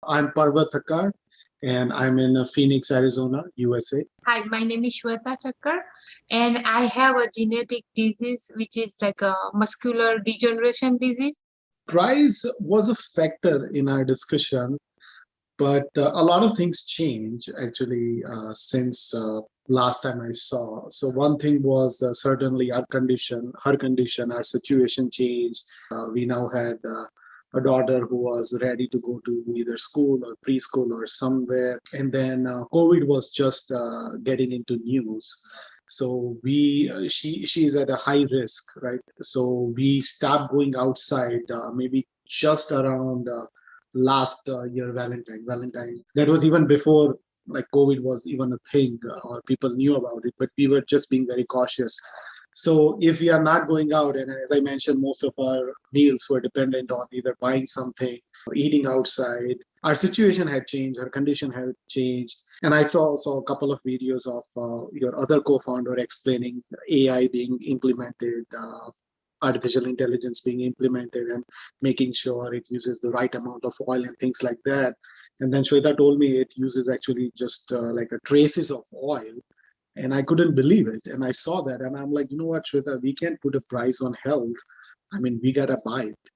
I'm Parvat Thakkar, and I'm in Phoenix, Arizona, USA. Hi, my name is Shweta Thakkar, and I have a genetic disease which is like a muscular degeneration disease. Price was a factor in our discussion, but a lot of things change actually since last time I saw. So one thing was certainly her condition, our situation changed. We now had a daughter who was ready to go to either school or preschool or somewhere, and then COVID was just getting into news. So she's at a high risk, right? So we stopped going outside maybe just around last year Valentine. That was even before like COVID was even a thing or people knew about it, but we were just being very cautious. So if we are not going out, and as I mentioned, most of our meals were dependent on either buying something or eating outside. Our situation had changed, her condition had changed. And I saw a couple of videos of your other co-founder explaining AI being implemented, artificial intelligence being implemented, and making sure it uses the right amount of oil and things like that. And then Shweta told me it uses actually just like a traces of oil, and I couldn't believe it. And I saw that, and I'm like, you know what, Shweta, we can't put a price on health. I mean, we gotta buy it.